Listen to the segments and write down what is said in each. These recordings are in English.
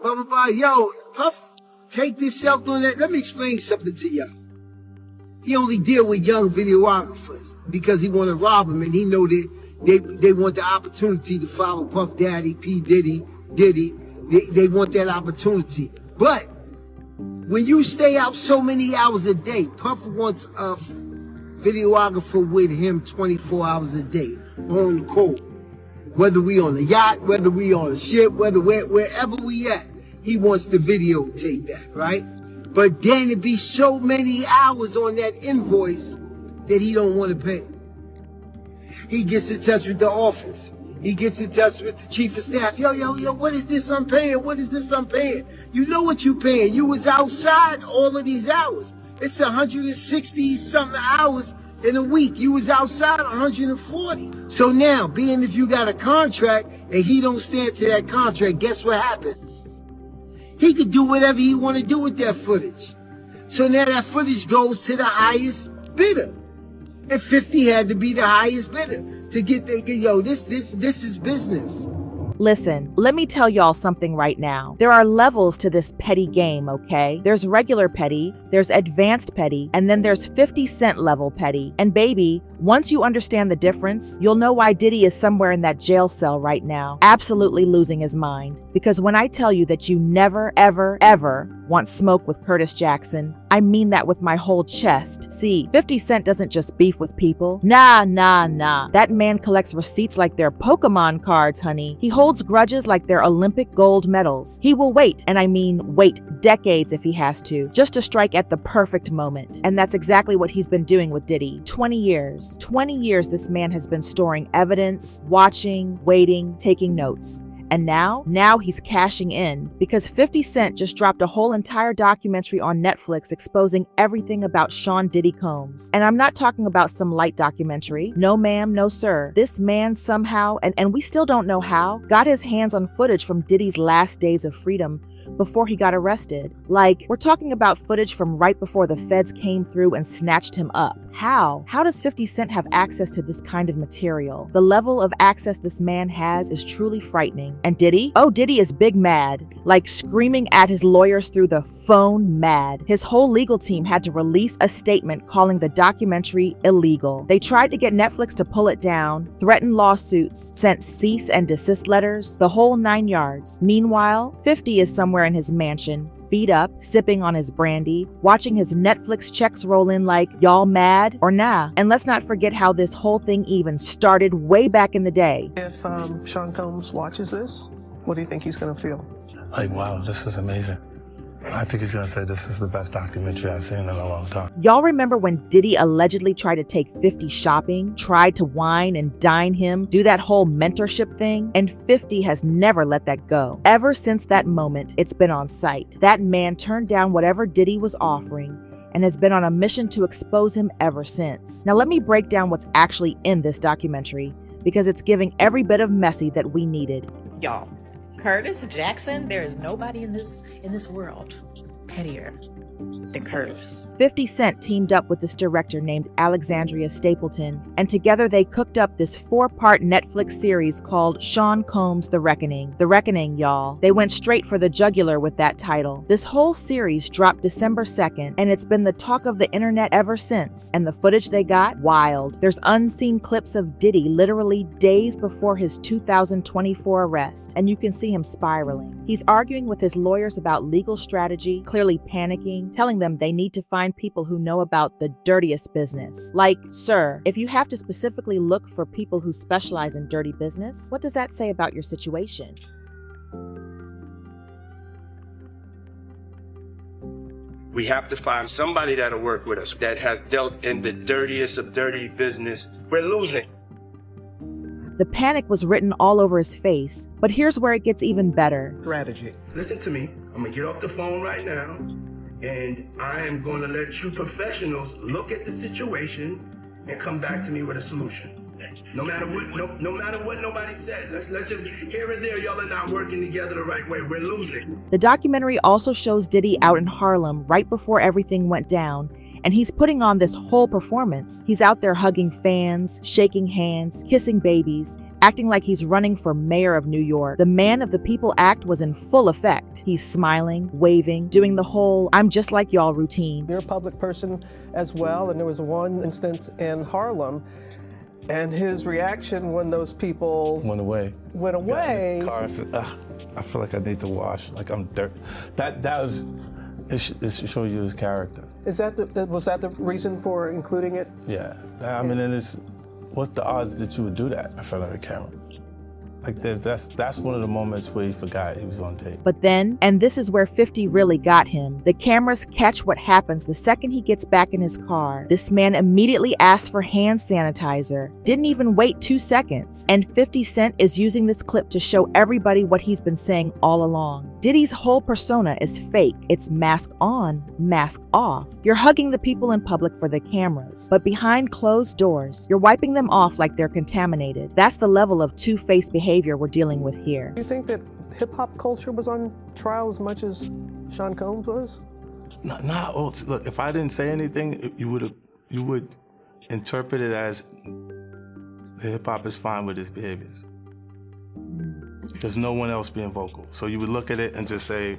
Blah, blah, blah. Yo, Puff, take this self-doing that. Let me explain something to y'all. He only deal with young videographers because he want to rob them, and he know that they want the opportunity to follow Puff Daddy, P. Diddy. They want that opportunity. But when you stay out so many hours a day, Puff wants a videographer with him 24 hours a day on call. Whether we on a yacht, whether we on a ship, wherever we at, he wants to videotape that, right? But then it be so many hours on that invoice that he don't want to pay. He gets in touch with the office. He gets in touch with the chief of staff. Yo, what is this I'm paying? What is this I'm paying? You know what you paying. You was outside all of these hours. It's 160 something hours in a week. You was outside 140. So now, being if you got a contract and he don't stand to that contract, guess what happens? He could do whatever he want to do with that footage. So now that footage goes to the highest bidder. And 50 had to be the highest bidder to get the, yo, this is business. Listen, let me tell y'all something right now. There are levels to this petty game, okay? There's regular petty, there's advanced petty, and then there's 50 cent level petty. And baby, once you understand the difference, you'll know why Diddy is somewhere in that jail cell right now, absolutely losing his mind. Because when I tell you that you never, ever, ever want smoke with Curtis Jackson, I mean that with my whole chest. See, 50 Cent doesn't just beef with people. Nah. That man collects receipts like they're Pokemon cards, honey. He holds grudges like they're Olympic gold medals. He will wait, and I mean wait decades if he has to, just to strike at the perfect moment. And that's exactly what he's been doing with Diddy. 20 years. 20 years this man has been storing evidence, watching, waiting, taking notes. And now he's cashing in because 50 Cent just dropped a whole entire documentary on Netflix exposing everything about Sean Diddy Combs. And I'm not talking about some light documentary. No ma'am, no sir. This man somehow, and we still don't know how, got his hands on footage from Diddy's last days of freedom before he got arrested. Like, we're talking about footage from right before the feds came through and snatched him up. How? How does 50 Cent have access to this kind of material? The level of access this man has is truly frightening. And Diddy? Oh, Diddy is big mad. Like screaming at his lawyers through the phone mad. His whole legal team had to release a statement calling the documentary illegal. They tried to get Netflix to pull it down, threatened lawsuits, sent cease and desist letters, the whole 9 yards. Meanwhile, 50 is somewhere in his mansion, feet up, sipping on his brandy, watching his Netflix checks roll in like, y'all mad or nah? And let's not forget how this whole thing even started way back in the day. If Sean Combs watches this, what do you think he's gonna feel? Like, wow, this is amazing. I think he's gonna say this is the best documentary I've seen in a long time. Y'all remember when Diddy allegedly tried to take 50 shopping, tried to wine and dine him, do that whole mentorship thing? And 50 has never let that go. Ever since that moment, it's been on sight. That man turned down whatever Diddy was offering and has been on a mission to expose him ever since. Now let me break down what's actually in this documentary, because it's giving every bit of messy that we needed. Y'all, Curtis Jackson, there is nobody in this world pettier than Curtis. 50 Cent teamed up with this director named Alexandria Stapleton, and together they cooked up this 4-part Netflix series called Sean Combs The Reckoning. The Reckoning, y'all. They went straight for the jugular with that title. This whole series dropped December 2nd, and it's been the talk of the internet ever since. And the footage they got? Wild. There's unseen clips of Diddy literally days before his 2024 arrest, and you can see him spiraling. He's arguing with his lawyers about legal strategy, clearly panicking, telling them they need to find people who know about the dirtiest business. Like, sir, if you have to specifically look for people who specialize in dirty business, what does that say about your situation? We have to find somebody that'll work with us that has dealt in the dirtiest of dirty business. We're losing. The panic was written all over his face, but here's where it gets even better. Strategy. Listen to me. I'm gonna get off the phone right now, and I am gonna let you professionals look at the situation and come back to me with a solution. No matter what nobody said. Let's just here and there, y'all are not working together the right way. We're losing. The documentary also shows Diddy out in Harlem right before everything went down, and he's putting on this whole performance. He's out there hugging fans, shaking hands, kissing babies, acting like he's running for mayor of New York. The man of the people act was in full effect. He's smiling, waving, doing the whole "I'm just like y'all" routine. You're a public person as well, and there was one instance in Harlem, and his reaction when those people Went away. went away. Car and said, I feel like I need to wash, like I'm dirt. That was, it should show you his character. Was that the reason for including it? Yeah, I mean, and what's the odds that you would do that in front of a camera? Like that's one of the moments where he forgot he was on tape. But then, and this is where 50 really got him, the cameras catch what happens the second he gets back in his car. This man immediately asked for hand sanitizer, didn't even wait 2 seconds, and 50 Cent is using this clip to show everybody what he's been saying all along. Diddy's whole persona is fake. It's mask on, mask off. You're hugging the people in public for the cameras, but behind closed doors, you're wiping them off like they're contaminated. That's the level of two-faced behavior we're dealing with here. Do you think that hip-hop culture was on trial as much as Sean Combs was? Look, if I didn't say anything, you would interpret it as the hip-hop is fine with his behaviors. There's no one else being vocal. So you would look at it and just say,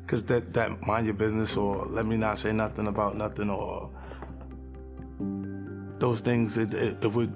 because that mind your business, or let me not say nothing about nothing, or those things, it would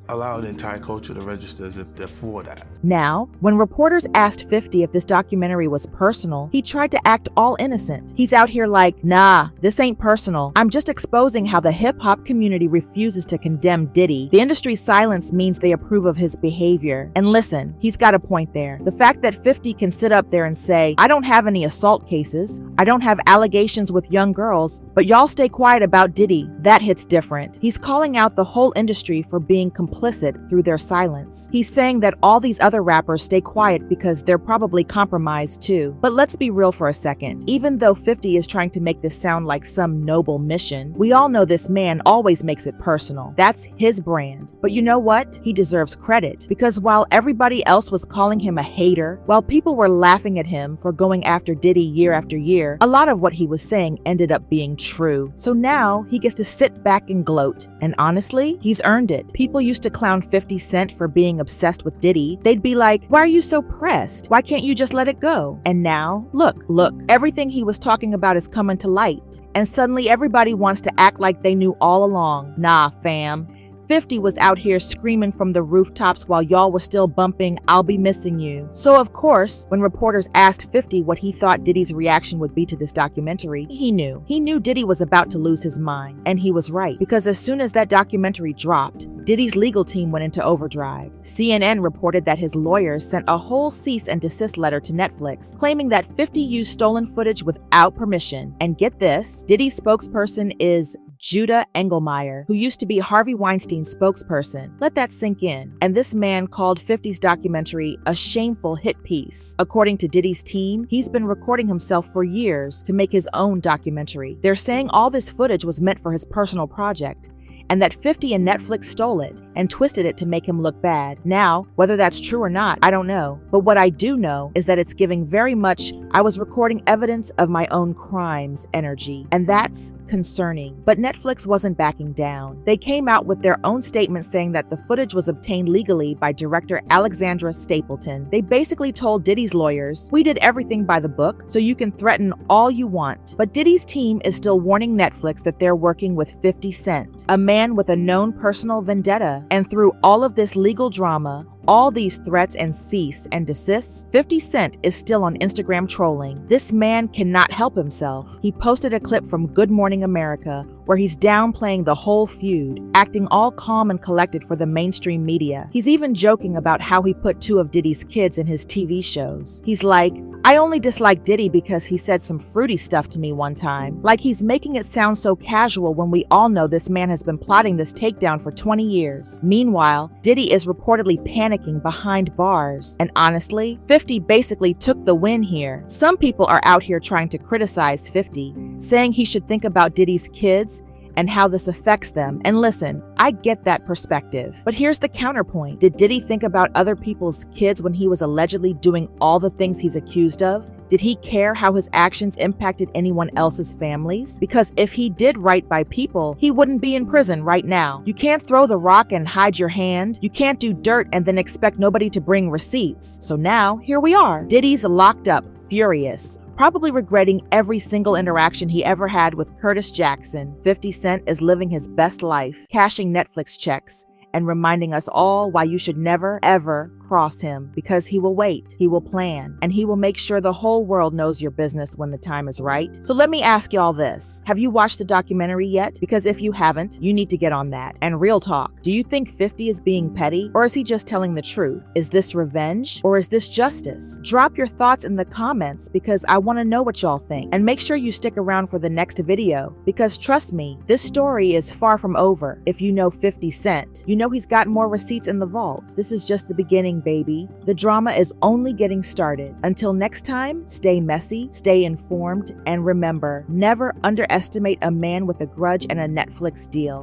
allow the entire culture to register as if they're for that. Now, when reporters asked 50 if this documentary was personal, he tried to act all innocent. He's out here like, nah, this ain't personal. I'm just exposing how the hip-hop community refuses to condemn Diddy. The industry's silence means they approve of his behavior. And listen, he's got a point there. The fact that 50 can sit up there and say, I don't have any assault cases, I don't have allegations with young girls, but y'all stay quiet about Diddy, that hits different. He's calling out the whole industry for being complicit through their silence. He's saying that all these other rappers stay quiet because they're probably compromised too. But let's be real for a second. Even though 50 is trying to make this sound like some noble mission, we all know this man always makes it personal. That's his brand. But you know what? He deserves credit, because while everybody else was calling him a hater, while people were laughing at him for going after Diddy year after year, a lot of what he was saying ended up being true. So now he gets to sit back and gloat. And honestly, he's earned it. People used to clown 50 Cent for being obsessed with Diddy. They'd be like, why are you so pressed? Why can't you just let it go? And now, look, everything he was talking about is coming to light. And suddenly everybody wants to act like they knew all along. Nah, fam. 50 was out here screaming from the rooftops while y'all were still bumping I'll Be Missing You. So of course, when reporters asked 50 what he thought Diddy's reaction would be to this documentary, he knew. He knew Diddy was about to lose his mind. And he was right, because as soon as that documentary dropped, Diddy's legal team went into overdrive. CNN reported that his lawyers sent a whole cease and desist letter to Netflix, claiming that 50 used stolen footage without permission. And get this, Diddy's spokesperson is Judah Engelmeyer, who used to be Harvey Weinstein's spokesperson. Let that sink in. And this man called 50's documentary a shameful hit piece. According to Diddy's team, he's been recording himself for years to make his own documentary. They're saying all this footage was meant for his personal project, and that 50 and Netflix stole it and twisted it to make him look bad. Now, whether that's true or not, I don't know. But what I do know is that it's giving very much I was recording evidence of my own crimes energy, and that's concerning. But Netflix wasn't backing down. They came out with their own statement saying that the footage was obtained legally by director Alexandra Stapleton. They basically told Diddy's lawyers, we did everything by the book, so you can threaten all you want. But Diddy's team is still warning Netflix that they're working with 50 Cent, a man with a known personal vendetta. And through all of this legal drama, all these threats and cease and desists, 50 Cent is still on Instagram trolling. This man cannot help himself. He posted a clip from Good Morning America where he's downplaying the whole feud, acting all calm and collected for the mainstream media. He's even joking about how he put 2 of Diddy's kids in his TV shows. He's like, I only dislike Diddy because he said some fruity stuff to me one time. Like he's making it sound so casual when we all know this man has been plotting this takedown for 20 years. Meanwhile, Diddy is reportedly panicking behind bars. And honestly, 50 basically took the win here. Some people are out here trying to criticize 50, saying he should think about Diddy's kids and how this affects them. And listen, I get that perspective. But here's the counterpoint. Did Diddy think about other people's kids when he was allegedly doing all the things he's accused of? Did he care how his actions impacted anyone else's families? Because if he did right by people, he wouldn't be in prison right now. You can't throw the rock and hide your hand. You can't do dirt and then expect nobody to bring receipts. So now, here we are. Diddy's locked up, furious, probably regretting every single interaction he ever had with Curtis Jackson. 50 Cent is living his best life, cashing Netflix checks, and reminding us all why you should never, ever cross him, because he will wait, he will plan, and he will make sure the whole world knows your business when the time is right. So let me ask y'all this. Have you watched the documentary yet? Because if you haven't, you need to get on that. And real talk, do you think 50 is being petty, or is he just telling the truth? Is this revenge, or is this justice? Drop your thoughts in the comments, because I want to know what y'all think. And make sure you stick around for the next video, because trust me, this story is far from over. If you know 50 Cent, you know he's got more receipts in the vault. This is just the beginning, baby. The drama is only getting started. Until next time, stay messy, stay informed, and remember, never underestimate a man with a grudge and a Netflix deal.